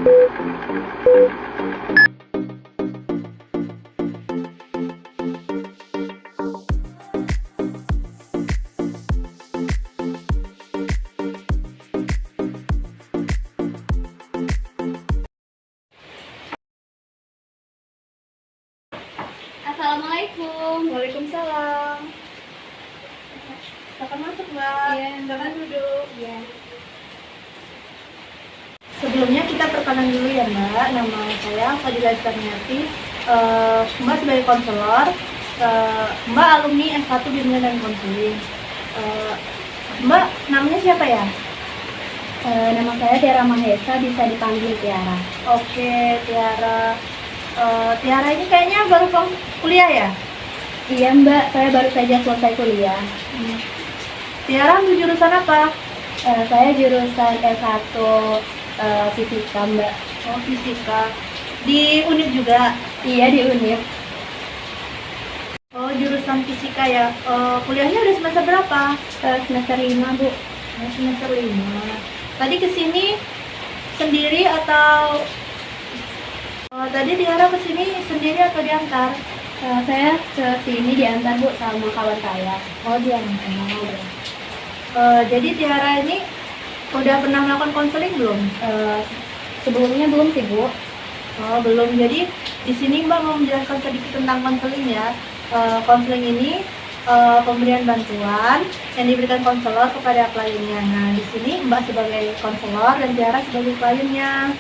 Assalamualaikum. Waalaikumsalam. Silakan masuk, Mbak. Iya, Silakan duduk. Ya. Sebelumnya kita perkenalan dulu ya, Mbak. Nama saya Fadila Istarniati. Mbak sebagai konselor. Mbak alumni S1 Bimbingan dan Konseling. Mbak namanya siapa ya? Nama saya Tiara Mahesa, bisa dipanggil Tiara. Oke, Tiara. Tiara ini kayaknya baru kuliah ya? Iya Mbak, saya baru saja selesai kuliah. Tiara ambil jurusan apa? Saya jurusan S1 Fisika Mbak. Oh, fisika. Di UNIF juga? Iya di UNIF. Oh, jurusan fisika ya. Kuliahnya udah semester berapa? Semester 5 Bu. Semester 5. Tadi kesini sendiri atau tadi Tiara kesini sendiri atau diantar? Saya ke sini diantar Bu sama kawan saya. Oh, diantar. Jadi Tiara ini udah pernah melakukan konseling belum? Sebelumnya belum sih Bu. Oh, belum. Jadi di sini Mbak mau menjelaskan sedikit tentang konseling ya. Konseling ini pemberian bantuan yang diberikan konselor kepada kliennya. Nah, di sini Mbak sebagai konselor dan Tiara sebagai kliennya.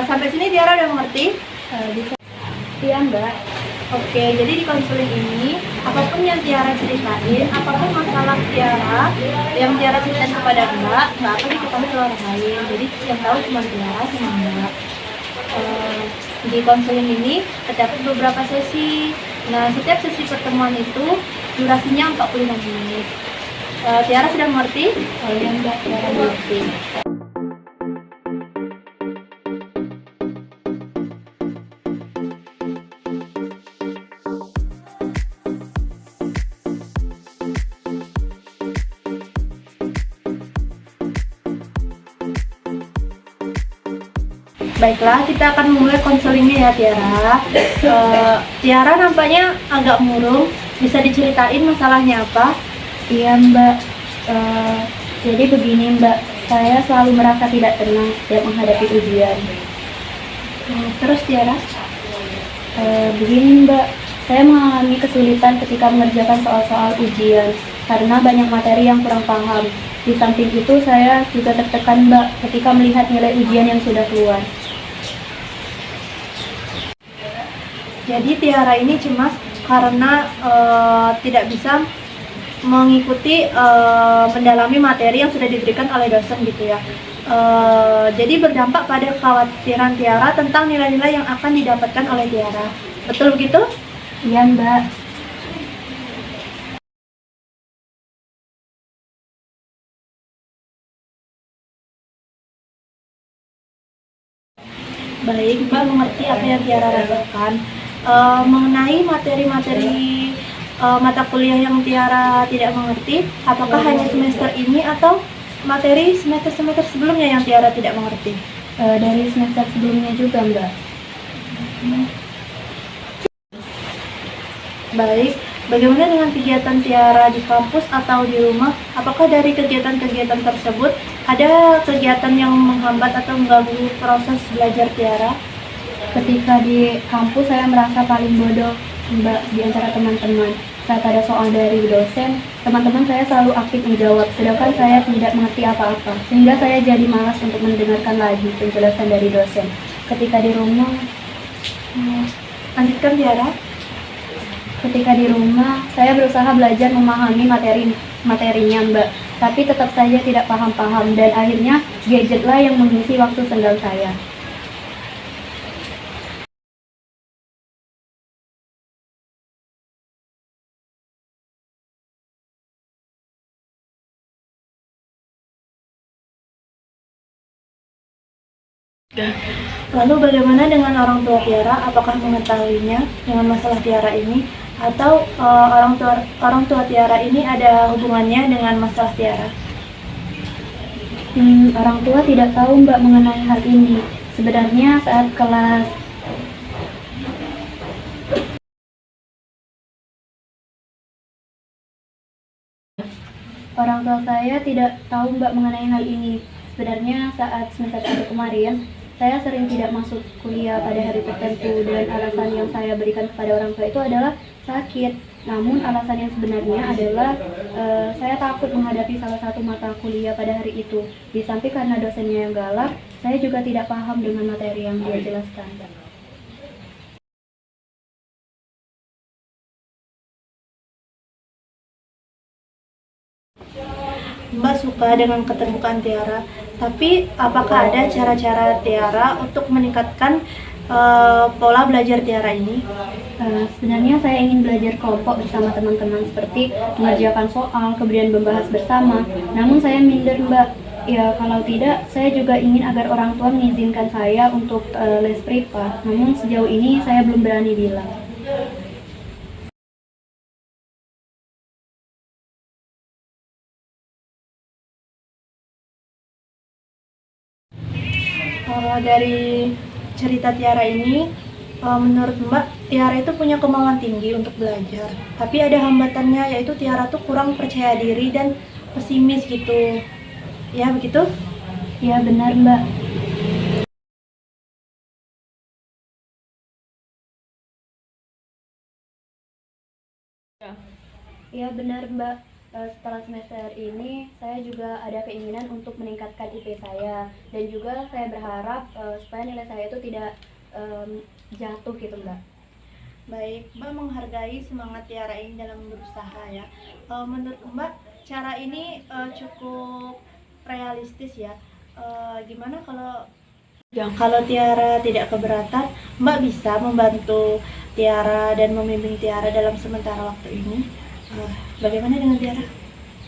Sampai sini Tiara udah mengerti? Bisa. Iya Mbak. Oke, jadi di konseling ini apapun yang Tiara ceritain, apapun masalah Tiara yang Tiara ceritain kepada Mbak akan diketahui oleh orang lain. Jadi yang tahu cuma Tiara sama Mbak. Di konseling ini terdapat beberapa sesi. Nah, setiap sesi pertemuan itu durasinya 45 menit. Tiara sudah mengerti? Iya Mbak, Tiara mengerti. Baiklah, kita akan mulai konselingnya ya Tiara. Tiara nampaknya agak murung. Bisa diceritain masalahnya apa? Iya Mbak, jadi begini Mbak, saya selalu merasa tidak tenang setiap menghadapi ujian. Terus Tiara? Begini Mbak, saya mengalami kesulitan ketika mengerjakan soal-soal ujian karena banyak materi yang kurang paham. Di samping itu saya juga tertekan Mbak ketika melihat nilai ujian yang sudah keluar. Jadi Tiara ini cemas karena tidak bisa mengikuti mendalami materi yang sudah diberikan oleh dosen gitu ya. Jadi berdampak pada kekhawatiran Tiara tentang nilai-nilai yang akan didapatkan oleh Tiara. Betul begitu? Iya Mbak. Baik, Mbak mengerti apa yang Tiara rasakan. Mengenai materi-materi mata kuliah yang Tiara tidak mengerti, apakah hanya semester ini atau materi semester-semester sebelumnya yang Tiara tidak mengerti? Dari semester sebelumnya juga Mbak. Baik, bagaimana dengan kegiatan Tiara di kampus atau di rumah? Apakah dari kegiatan-kegiatan tersebut ada kegiatan yang menghambat atau mengganggu proses belajar Tiara? Ketika di kampus saya merasa paling bodoh Mbak di antara teman-teman. Saat ada soal dari dosen, teman-teman saya selalu aktif menjawab, sedangkan saya tidak mengerti apa-apa, sehingga saya jadi malas untuk mendengarkan lagi penjelasan dari dosen. Ketika di rumah, Lanjutkan Tiara. ketika di rumah, saya berusaha belajar memahami materinya Mbak, tapi tetap saja tidak paham-paham, dan akhirnya gadgetlah yang mengisi waktu senggang saya. Lalu bagaimana dengan orang tua Tiara? Apakah mengetahuinya dengan masalah Tiara ini? Atau orang tua Tiara ini ada hubungannya dengan masalah Tiara? Orang tua tidak tahu Mbak mengenai hal ini. Sebenarnya saat kelas orang tua saya tidak tahu Mbak mengenai hal ini. Sebenarnya saat semester 1 kemarin, saya sering tidak masuk kuliah pada hari tertentu dan alasan yang saya berikan kepada orang tua itu adalah sakit. Namun alasan yang sebenarnya adalah saya takut menghadapi salah satu mata kuliah pada hari itu. Di samping karena dosennya yang galak, saya juga tidak paham dengan materi yang dia jelaskan. Mbak suka dengan keterbukaan Tiara, tapi apakah ada cara-cara Tiara untuk meningkatkan pola belajar Tiara ini? Sebenarnya saya ingin belajar kelompok bersama teman-teman seperti mengerjakan soal, kemudian membahas bersama. Namun saya minder Mbak. Ya kalau tidak, saya juga ingin agar orang tua mengizinkan saya untuk les privat. Namun sejauh ini saya belum berani bilang. Dari cerita Tiara ini, menurut Mbak, Tiara itu punya kemauan tinggi untuk belajar. Tapi ada hambatannya, yaitu Tiara tuh kurang percaya diri dan pesimis gitu. Ya begitu? Ya benar Mbak. Ya benar Mbak. Setelah semester ini saya juga ada keinginan untuk meningkatkan IP saya dan juga saya berharap supaya nilai saya itu tidak jatuh gitu Mbak. Baik, Mbak menghargai semangat Tiara ini dalam berusaha ya. Menurut Mbak, cara ini cukup realistis ya. Gimana kalau Tiara tidak keberatan, Mbak bisa membantu Tiara dan membimbing Tiara dalam sementara waktu ini. Bagaimana dengan Tiara?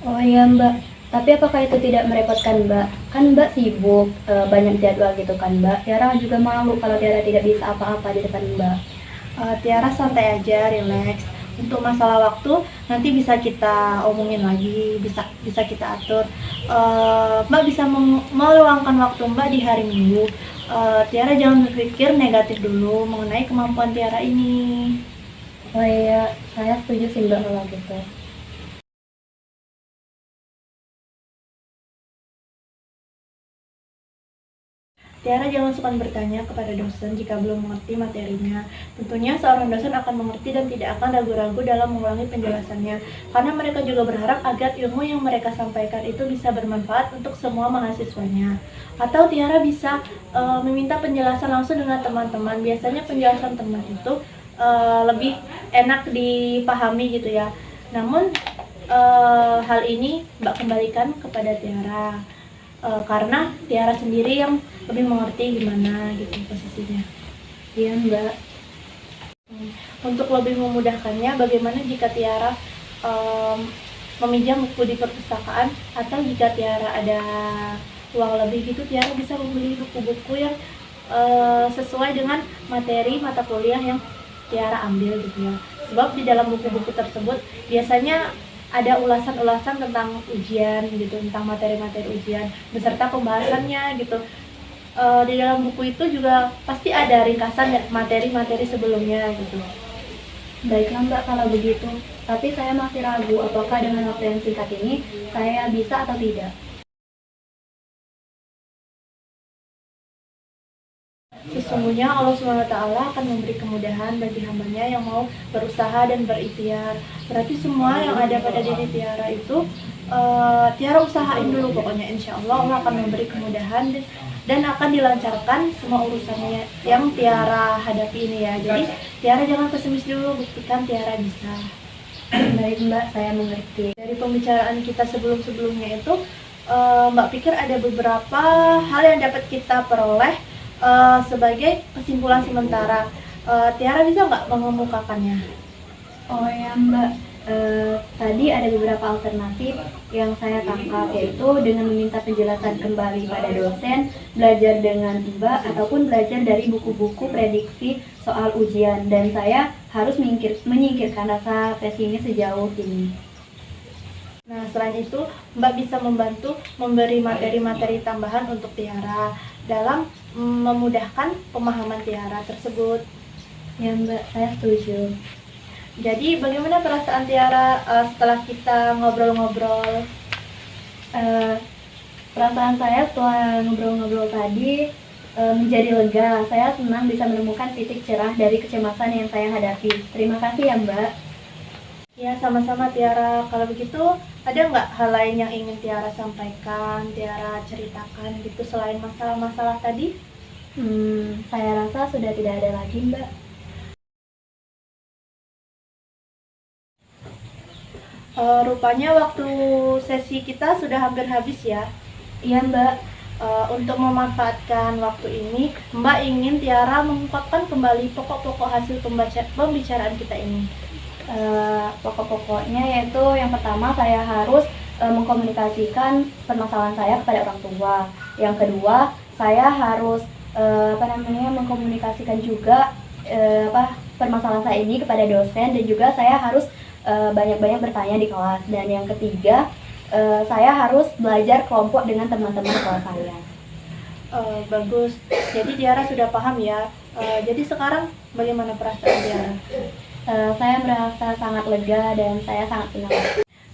Oh iya Mbak, tapi apakah itu tidak merepotkan Mbak? Kan Mbak sibuk, banyak jadwal gitu kan Mbak. Tiara juga malu kalau Tiara tidak bisa apa-apa di depan Mbak. Tiara santai aja, relax. Untuk masalah waktu nanti bisa kita omongin lagi, bisa kita atur. Mbak bisa meluangkan waktu Mbak di hari Minggu. Tiara jangan berpikir negatif dulu mengenai kemampuan Tiara ini. Oh iya, saya setuju sih Mbak kalau gitu. Tiara jangan suka bertanya kepada dosen jika belum mengerti materinya. Tentunya seorang dosen akan mengerti dan tidak akan ragu-ragu dalam mengulangi penjelasannya. Karena mereka juga berharap agar ilmu yang mereka sampaikan itu bisa bermanfaat untuk semua mahasiswanya. Atau Tiara bisa meminta penjelasan langsung dengan teman-teman. Biasanya penjelasan teman itu lebih enak dipahami gitu ya. Namun hal ini Mbak kembalikan kepada Tiara. Karena Tiara sendiri yang lebih mengerti gimana gitu posisinya. Iya Mbak. Untuk lebih memudahkannya, bagaimana jika Tiara meminjam buku di perpustakaan, atau jika Tiara ada uang lebih gitu, Tiara bisa membeli buku-buku yang sesuai dengan materi mata kuliah yang Tiara ambil gitu ya. Sebab di dalam buku-buku tersebut biasanya ada ulasan-ulasan tentang ujian gitu, tentang materi-materi ujian beserta pembahasannya gitu. Di dalam buku itu juga pasti ada ringkasan materi-materi sebelumnya gitu. Baiklah Mbak kalau begitu. Tapi saya masih ragu apakah dengan waktu yang singkat ini saya bisa atau tidak. Sesungguhnya Allah SWT akan memberi kemudahan bagi hambanya yang mau berusaha dan berikhtiar. Berarti semua yang ada pada diri Tiara itu Tiara usahain dulu pokoknya. Insya Allah Allah akan memberi kemudahan dan akan dilancarkan semua urusannya yang Tiara hadapi ini ya. Jadi Tiara jangan pesimis dulu, buktikan Tiara bisa. Baik Mbak, saya mengerti. Dari pembicaraan kita sebelum-sebelumnya itu Mbak pikir ada beberapa hal yang dapat kita peroleh sebagai kesimpulan sementara. Tiara bisa nggak mengemukakannya? Oh ya Mbak, tadi ada beberapa alternatif yang saya tangkap, yaitu dengan meminta penjelasan kembali pada dosen, belajar dengan Mbak, ataupun belajar dari buku-buku prediksi soal ujian. Dan saya harus menyingkirkan rasa pesimis sejauh ini. Nah, selain itu, Mbak bisa membantu memberi materi-materi tambahan untuk Tiara dalam memudahkan pemahaman Tiara tersebut. Ya Mbak, saya setuju. Jadi, bagaimana perasaan Tiara setelah kita ngobrol-ngobrol? Eh, Perasaan saya setelah ngobrol-ngobrol tadi menjadi lega. Saya senang bisa menemukan titik cerah dari kecemasan yang saya hadapi. Terima kasih ya Mbak. Ya, sama-sama Tiara. Kalau begitu, ada nggak hal lain yang ingin Tiara sampaikan, Tiara ceritakan gitu selain masalah-masalah tadi? Saya rasa sudah tidak ada lagi Mbak. Rupanya waktu sesi kita sudah hampir habis ya. Iya Mbak. Untuk memanfaatkan waktu ini, Mbak ingin Tiara mengungkapkan kembali pokok-pokok hasil pembicaraan kita ini. Pokok-pokoknya yaitu yang pertama saya harus mengkomunikasikan permasalahan saya kepada orang tua. Yang kedua, saya harus mengkomunikasikan juga permasalahan saya ini kepada dosen, dan juga saya harus banyak-banyak bertanya di kelas. Dan yang ketiga, saya harus belajar kelompok dengan teman-teman kelas saya. Bagus. Jadi Tiara sudah paham ya. Jadi sekarang bagaimana perasaan Tiara? Saya merasa sangat lega dan saya sangat senang.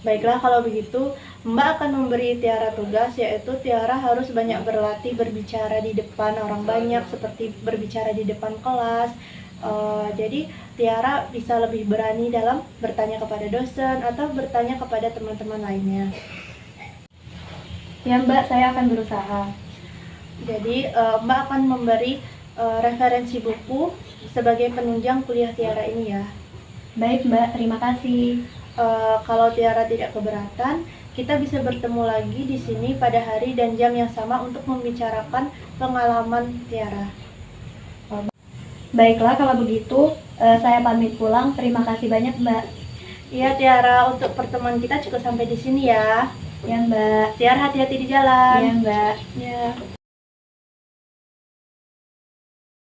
Baiklah, kalau begitu Mbak akan memberi Tiara tugas, yaitu Tiara harus banyak berlatih berbicara di depan orang banyak, seperti berbicara di depan kelas. Jadi Tiara bisa lebih berani dalam bertanya kepada dosen atau bertanya kepada teman-teman lainnya. Ya Mbak, saya akan berusaha. Jadi Mbak akan memberi referensi buku sebagai penunjang kuliah Tiara ini ya. Baik Mbak, terima kasih. Kalau Tiara tidak keberatan, kita bisa bertemu lagi di sini pada hari dan jam yang sama untuk membicarakan pengalaman Tiara. Baiklah, kalau begitu saya pamit pulang. Terima kasih banyak Mbak. Iya Tiara, untuk pertemuan kita cukup sampai di sini ya. Ya Mbak. Tiara hati-hati di jalan. Ya Mbak. Ya.